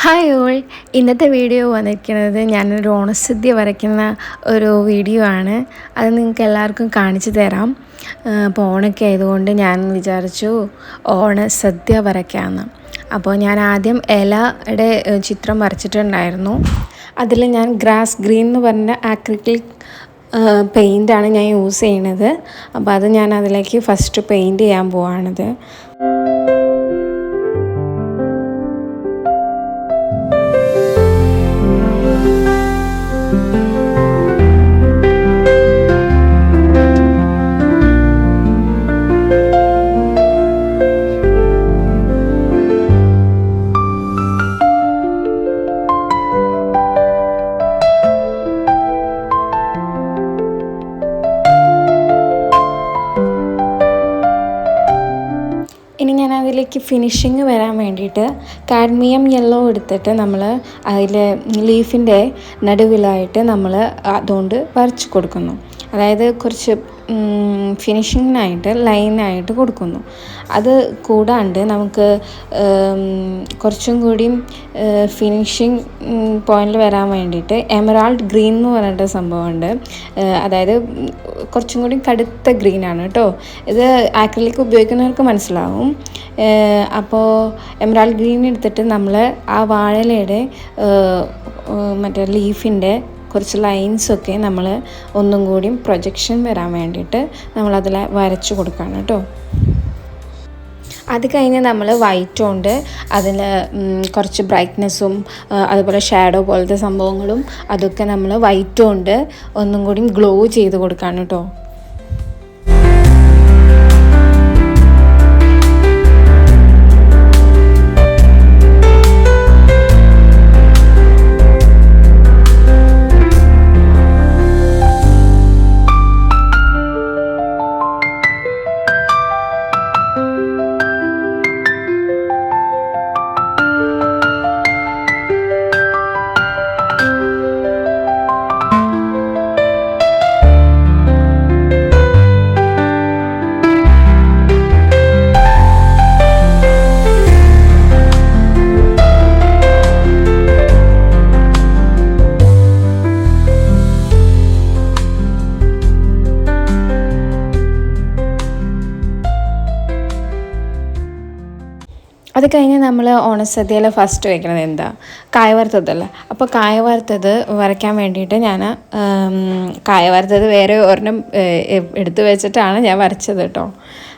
Hi all, ഇന്നത്തെ video വന്നിരിക്കുന്നത് ഞാനൊരു ഓണസദ്യ വരയ്ക്കുന്ന ഒരു വീഡിയോ ആണ്. അത് നിങ്ങൾക്ക് എല്ലാവർക്കും കാണിച്ചു തരാം. അപ്പോൾ ഓണമൊക്കെ ആയതുകൊണ്ട് ഞാൻ വിചാരിച്ചു ഓണസദ്യ വരയ്ക്കാമെന്ന്. അപ്പോൾ ഞാൻ ആദ്യം ഇലയുടെ ചിത്രം വരച്ചിട്ടുണ്ടായിരുന്നു. അതിൽ ഞാൻ ഗ്രാസ് ഗ്രീൻ എന്ന് പറഞ്ഞ ആക്രിലിക് പെയിൻ്റാണ് ഞാൻ യൂസ് ചെയ്യണത്. അപ്പോൾ അത് ഞാൻ അതിലേക്ക് ഫസ്റ്റ് പെയിൻറ്റ് ചെയ്യാൻ പോവാണിത്. ഇനി ഞാൻ അതിലേക്ക് ഫിനിഷിങ് വരാൻ വേണ്ടിയിട്ട് കാഡ്മിയം യെല്ലോ എടുത്തിട്ട് നമ്മൾ അതിൽ ലീഫിൻ്റെ നടുവിലായിട്ട് നമ്മൾ അതുകൊണ്ട് വരച്ച് കൊടുക്കുന്നു. അതായത് കുറച്ച് ഫിനിഷിങ്ങിനായിട്ട് ലൈനായിട്ട് കൊടുക്കുന്നു. അത് കൂടാണ്ട് നമുക്ക് കുറച്ചും കൂടിയും ഫിനിഷിങ് പോയിന്റിൽ വരാൻ വേണ്ടിയിട്ട് എമറാൾഡ് ഗ്രീൻ എന്ന് പറഞ്ഞിട്ട് സംഭവമുണ്ട്. അതായത് കുറച്ചും കൂടി കടുത്ത ഗ്രീനാണ് കേട്ടോ. ഇത് ആക്രിലിക് ഉപയോഗിക്കുന്നവർക്ക് മനസ്സിലാവും. അപ്പോൾ എമറാൾഡ് ഗ്രീൻ എടുത്തിട്ട് നമ്മൾ ആ വാഴയിലയുടെ മറ്റേ ലീഫിൻ്റെ കുറച്ച് ലൈൻസൊക്കെ നമ്മൾ ഒന്നും കൂടി പ്രൊജക്ഷൻ വരാൻ വേണ്ടിയിട്ട് നമ്മളതിൽ വരച്ചു കൊടുക്കുകയാണ് കേട്ടോ. അത് കഴിഞ്ഞ് നമ്മൾ വൈറ്റ് കൊണ്ട് അതിൽ കുറച്ച് ബ്രൈറ്റ്നെസ്സും അതുപോലെ ഷാഡോ പോലത്തെ സംഭവങ്ങളും അതൊക്കെ നമ്മൾ വൈറ്റ് കൊണ്ട് ഒന്നും കൂടി ഗ്ലോ ചെയ്ത് കൊടുക്കുകയാണ് കേട്ടോ. അത് കഴിഞ്ഞ് നമ്മൾ ഓണസദ്യയിൽ ഫസ്റ്റ് വയ്ക്കുന്നത് എന്താ, കായ വറുത്തതല്ലേ. അപ്പോൾ കായ വറുത്തത് വരയ്ക്കാൻ വേണ്ടിയിട്ട് ഞാൻ കായ വറുത്തത് വേറെ ഒരെണ്ണം എടുത്തു വെച്ചിട്ടാണ് ഞാൻ വരച്ചത് കേട്ടോ.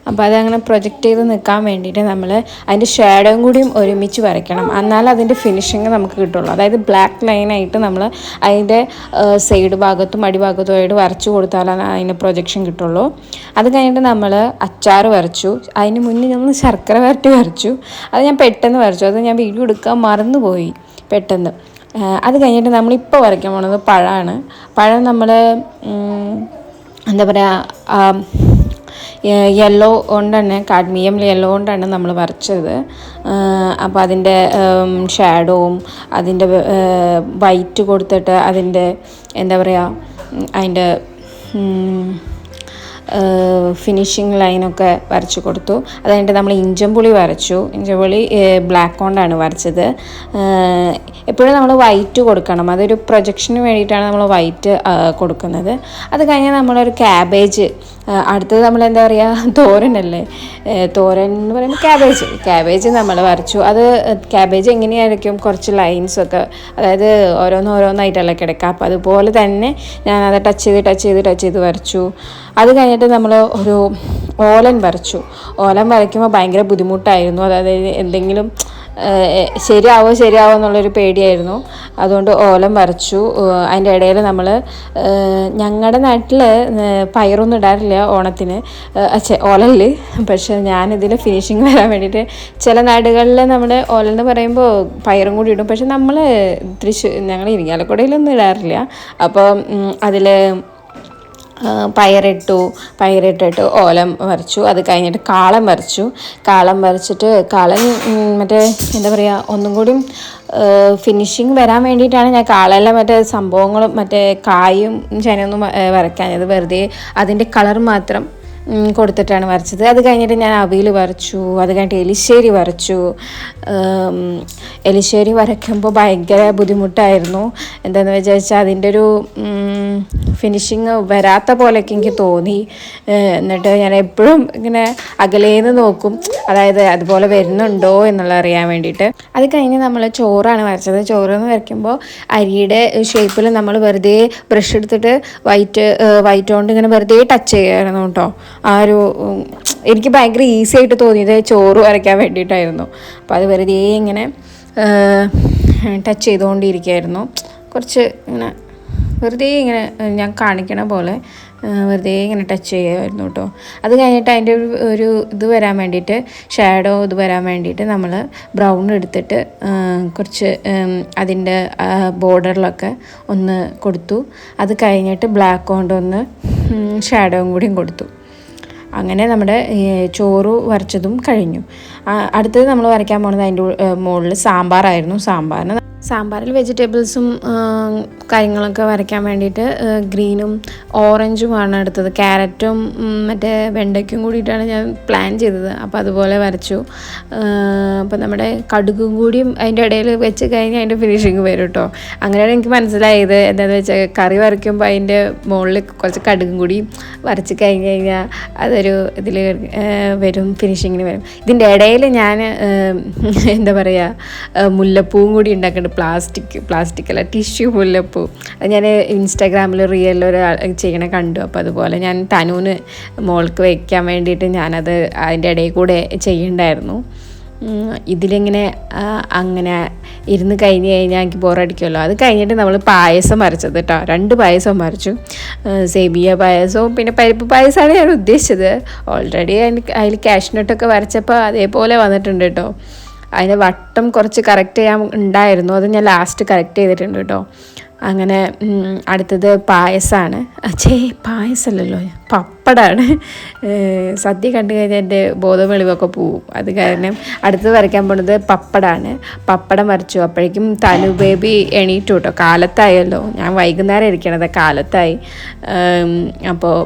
അപ്പോൾ അതങ്ങനെ പ്രൊജക്റ്റ് ചെയ്ത് നിൽക്കാൻ വേണ്ടിയിട്ട് നമ്മൾ അതിൻ്റെ ഷാഡോയും കൂടിയും ഒരുമിച്ച് വരയ്ക്കണം. എന്നാൽ അതിൻ്റെ ഫിനിഷിങ് നമുക്ക് കിട്ടുള്ളൂ. അതായത് ബ്ലാക്ക് ലൈനായിട്ട് നമ്മൾ അതിൻ്റെ സൈഡ് ഭാഗത്തും അടിഭാഗത്തുമായിട്ട് വരച്ചു കൊടുത്താലാണ് അതിൻ്റെ പ്രൊജക്ഷൻ കിട്ടുള്ളൂ. അത് കഴിഞ്ഞിട്ട് നമ്മൾ അച്ചാർ വരച്ചു. അതിന് മുന്നേ നമ്മൾ ശർക്കര വരട്ടി വരച്ചു. അത് ഞാൻ പെട്ടെന്ന് വരച്ചു. അത് ഞാൻ വീഡിയോ എടുക്കാൻ മറന്നുപോയി പെട്ടെന്ന്. അത് കഴിഞ്ഞിട്ട് നമ്മളിപ്പോൾ വരയ്ക്കാൻ പോണത് പഴമാണ്. പഴം നമ്മൾ എന്താ പറയുക, യെല്ലോ കൊണ്ട് തന്നെ കാഡ്മിയം യെല്ലോ കൊണ്ടാണ് നമ്മൾ വരച്ചത്. അപ്പോൾ അതിൻ്റെ ഷാഡോവും അതിൻ്റെ വൈറ്റ് കൊടുത്തിട്ട് അതിൻ്റെ എന്താ പറയുക അതിൻ്റെ ഫിനിഷിങ് ലൈനൊക്കെ വരച്ചു കൊടുത്തു. അത് കഴിഞ്ഞിട്ട് നമ്മൾ ഇഞ്ചമ്പുളി വരച്ചു. ഇഞ്ചമ്പുളി ബ്ലാക്ക് കൊണ്ടാണ് വരച്ചത്. എപ്പോഴും നമ്മൾ വൈറ്റ് കൊടുക്കണം. അതൊരു പ്രൊജക്ഷന് വേണ്ടിയിട്ടാണ് നമ്മൾ വൈറ്റ് കൊടുക്കുന്നത്. അത് കഴിഞ്ഞ് നമ്മളൊരു ക്യാബേജ്, അടുത്തത് നമ്മൾ എന്താ പറയുക, തോരനല്ലേ. തോരൻ എന്ന് പറയുമ്പോൾ ക്യാബേജ് നമ്മൾ വരച്ചു. അത് ക്യാബേജ് എങ്ങനെയായിരിക്കും, കുറച്ച് ലൈൻസൊക്കെ, അതായത് ഓരോന്നായിട്ടല്ല കിടക്കുക. അപ്പോൾ അതുപോലെ തന്നെ ഞാനത് ടച്ച് ചെയ്ത് വരച്ചു. അത് കഴിഞ്ഞിട്ട് നമ്മൾ ഒരു ഓലൻ വരച്ചു. ഓലൻ വരയ്ക്കുമ്പോൾ ഭയങ്കര ബുദ്ധിമുട്ടായിരുന്നു. അതായത് എന്തെങ്കിലും ശരിയാവോ എന്നുള്ളൊരു പേടിയായിരുന്നു. അതുകൊണ്ട് ഓലം വരച്ചു. അതിൻ്റെ ഇടയിൽ നമ്മൾ ഞങ്ങളുടെ നാട്ടിൽ പയറൊന്നും ഇടാറില്ല ഓണത്തിന്, ഓലനിൽ. പക്ഷേ ഞാനിതിൽ ഫിനിഷിങ് വരാൻ വേണ്ടിയിട്ട്, ചില നാടുകളിൽ നമ്മൾ ഓലെന്ന് പറയുമ്പോൾ പയറും കൂടി ഇടും. പക്ഷെ നമ്മൾ ഞങ്ങൾ ഇരിങ്ങാലക്കുടയിലൊന്നും ഇടാറില്ല. അപ്പോൾ അതിൽ പയറിട്ടിട്ട് ഓലം വരച്ചു. അത് കഴിഞ്ഞിട്ട് കാളം വരച്ചിട്ട് മറ്റേ എന്താ പറയുക, ഒന്നും കൂടി ഫിനിഷിങ് വരാൻ വേണ്ടിയിട്ടാണ് ഞാൻ കാളെല്ലാം മറ്റേ സംഭവങ്ങളും മറ്റേ കായും ചേനയൊന്നും വരയ്ക്കാഞ്ഞത്. വെറുതെ അതിൻ്റെ കളർ മാത്രം കൊടുത്തിട്ടാണ് വരച്ചത്. അത് കഴിഞ്ഞിട്ട് ഞാൻ അവിയൽ വരച്ചു, അത് കഴിഞ്ഞിട്ട് എലിശ്ശേരി വരച്ചു. എലിശ്ശേരി വരയ്ക്കുമ്പോൾ ഭയങ്കര ബുദ്ധിമുട്ടായിരുന്നു. എന്താണെന്ന് വിചാരിച്ചാൽ അതിൻ്റെ ഒരു ഫിനിഷിങ് വരാത്ത പോലെയൊക്കെ എനിക്ക് തോന്നി. എന്നിട്ട് ഞാൻ എപ്പോഴും ഇങ്ങനെ അകലേന്ന് നോക്കും, അതായത് അതുപോലെ വരുന്നുണ്ടോ എന്നുള്ള അറിയാൻ വേണ്ടിയിട്ട്. അത് കഴിഞ്ഞ് നമ്മൾ ചോറാണ് വരച്ചത്. ചോറെന്ന് വരയ്ക്കുമ്പോൾ അരിയുടെ ഷേപ്പിൽ നമ്മൾ വെറുതെ ബ്രഷ് എടുത്തിട്ട് വൈറ്റ് കൊണ്ട് ഇങ്ങനെ വെറുതെ ടച്ച് ചെയ്യുമായിരുന്നു കേട്ടോ. ആ ഒരു എനിക്ക് ഭയങ്കര ഈസി ആയിട്ട് തോന്നിയത് ചോറ് വരയ്ക്കാൻ വേണ്ടിയിട്ടായിരുന്നു. അപ്പോൾ അത് വെറുതെ ഇങ്ങനെ ടച്ച് ചെയ്തുകൊണ്ടിരിക്കുകയായിരുന്നു. കുറച്ച് ഇങ്ങനെ വെറുതെ ഇങ്ങനെ ഞാൻ കാണിക്കണ പോലെ വെറുതെ ഇങ്ങനെ ടച്ച് ചെയ്യുമായിരുന്നു കേട്ടോ. അത് കഴിഞ്ഞിട്ട് അതിൻ്റെ ഒരു ഇത് വരാൻ വേണ്ടിയിട്ട്, ഷാഡോ ഇത് വരാൻ വേണ്ടിയിട്ട് നമ്മൾ ബ്രൗൺ എടുത്തിട്ട് കുറച്ച് അതിൻ്റെ ബോർഡറിലൊക്കെ ഒന്ന് കൊടുത്തു. അത് കഴിഞ്ഞിട്ട് ബ്ലാക്ക് കൊണ്ടൊന്ന് ഷാഡോയും കൂടിയും കൊടുത്തു. അങ്ങനെ നമ്മുടെ ചോറ് വരച്ചതും കഴിഞ്ഞു. അടുത്തത് നമ്മൾ വരയ്ക്കാൻ പോകുന്നത് അതിൻ്റെ മുകളിൽ സാമ്പാറായിരുന്നു. സാമ്പാറിൽ വെജിറ്റബിൾസും കാര്യങ്ങളൊക്കെ വരയ്ക്കാൻ വേണ്ടിയിട്ട് ഗ്രീനും ഓറഞ്ചുമാണ് എടുത്തത്. ക്യാരറ്റും മറ്റേ വെണ്ടയ്ക്കും കൂടിയിട്ടാണ് ഞാൻ പ്ലാൻ ചെയ്തത്. അപ്പോൾ അതുപോലെ വരച്ചു. അപ്പോൾ നമ്മുടെ കടുകും കൂടിയും അതിൻ്റെ ഇടയിൽ വെച്ച് കഴിഞ്ഞാൽ അതിൻ്റെ ഫിനിഷിങ് വരും കേട്ടോ. അങ്ങനെയാണ് എനിക്ക് മനസ്സിലായത്. എന്താണെന്ന് വെച്ചാൽ കറി വരയ്ക്കുമ്പോൾ അതിൻ്റെ മുകളിൽ കുറച്ച് കടുകും കൂടി വരച്ച് കഴിഞ്ഞ് കഴിഞ്ഞാൽ അതൊരു ഇതിൽ വരും, ഫിനിഷിങ്ങിന് വരും. ഇതിൻ്റെ ഇടയിൽ ഞാൻ എന്താ പറയുക, മുല്ലപ്പൂവും കൂടി ഉണ്ടാക്കുന്നുണ്ട്. പ്ലാസ്റ്റിക് അല്ല, ടിഷ്യൂ മുല്ലപ്പൂ. അത് ഞാൻ ഇൻസ്റ്റാഗ്രാമിൽ റിയലിൽ ഒരാൾ ചെയ്യണ കണ്ടു. അപ്പോൾ അതുപോലെ ഞാൻ തനൂന് മോൾക്ക് വയ്ക്കാൻ വേണ്ടിയിട്ട് ഞാനത് അതിൻ്റെ ഇടയിൽ കൂടെ ചെയ്യണ്ടായിരുന്നു. ഇതിലിങ്ങനെ അങ്ങനെ ഇരുന്ന് കഴിഞ്ഞ് കഴിഞ്ഞാൽ എനിക്ക് ബോറടിക്കുമല്ലോ. അത് കഴിഞ്ഞിട്ട് നമ്മൾ പായസം വരച്ചത് കേട്ടോ. 2 പായസം വരച്ചു. സേമിയ പായസവും പിന്നെ പരിപ്പ് പായസമാണ് ഞാൻ ഉദ്ദേശിച്ചത്. ഓൾറെഡി അതിൽ കാഷ്നട്ടൊക്കെ വരച്ചപ്പോൾ അതേപോലെ വന്നിട്ടുണ്ട് കേട്ടോ. അതിൻ്റെ വട്ടം കുറച്ച് കറക്റ്റ് ചെയ്യാൻ ഉണ്ടായിരുന്നു, അത് ഞാൻ ലാസ്റ്റ് കറക്റ്റ് ചെയ്തിട്ടുണ്ട് കേട്ടോ. അങ്ങനെ അടുത്തത് പായസമാണ്. പായസമല്ലല്ലോ, പപ്പടമാണ്. സദ്യ കണ്ടു കഴിഞ്ഞാൽ എൻ്റെ ബോധം വെളിവൊക്കെ പോവും. അത് കാരണം അടുത്തത് വരയ്ക്കാൻ പോകുന്നത് പപ്പടമാണ്. പപ്പടം വരച്ചു. അപ്പോഴേക്കും തനു ബേബി എണീറ്റു കേട്ടോ. കാലത്തായല്ലോ, ഞാൻ വൈകുന്നേരം ഇരിക്കണത്, കാലത്തായി. അപ്പോൾ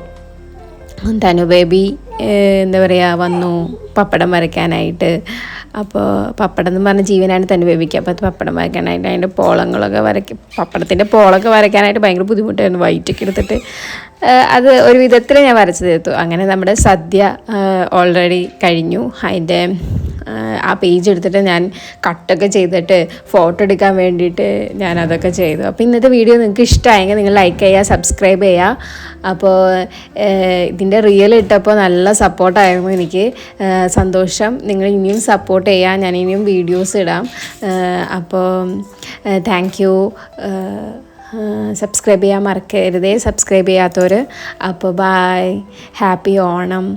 തനു ബേബി എന്താ പറയുക വന്നു പപ്പടം വരയ്ക്കാനായിട്ട്. അപ്പോൾ പപ്പടം എന്ന് പറഞ്ഞ ജീവനാണ് തനു ബേബിക്ക്. അപ്പോൾ അത് പപ്പടം വരയ്ക്കാനായിട്ട് അതിൻ്റെ പോളങ്ങളൊക്കെ പപ്പടത്തിൻ്റെ പോളൊക്കെ വരയ്ക്കാനായിട്ട് ഭയങ്കര ബുദ്ധിമുട്ടായിരുന്നു. വൈറ്റൊക്കെ എടുത്തിട്ട് അത് ഒരു വിധത്തിൽ ഞാൻ വരച്ചു തീർത്തു. അങ്ങനെ നമ്മുടെ സദ്യ ഓൾറെഡി കഴിഞ്ഞു. അതിൻ്റെ ആ പേജ് എടുത്തിട്ട് ഞാൻ കട്ടൊക്കെ ചെയ്തിട്ട് ഫോട്ടോ എടുക്കാൻ വേണ്ടിയിട്ട് ഞാൻ അതൊക്കെ ചെയ്തു. അപ്പോൾ ഇന്നത്തെ വീഡിയോ നിങ്ങൾക്ക് ഇഷ്ടമായെങ്കിൽ നിങ്ങൾ ലൈക്ക് ചെയ്യുക, സബ്സ്ക്രൈബ് ചെയ്യുക. അപ്പോൾ ഇതിൻ്റെ റിയൽ ഇട്ടപ്പോൾ നല്ല സപ്പോർട്ടായിരുന്നു എനിക്ക്. സന്തോഷം. നിങ്ങൾ ഇനിയും സപ്പോർട്ട് ചെയ്യുക, ഞാൻ ഇനിയും വീഡിയോസ് ഇടാം. അപ്പോൾ താങ്ക് യു. സബ്സ്ക്രൈബ് ചെയ്യാൻ മറക്കരുതേ, സബ്സ്ക്രൈബ് ചെയ്യാത്തവർ. അപ്പോൾ ബൈ, ഹാപ്പി ഓണം.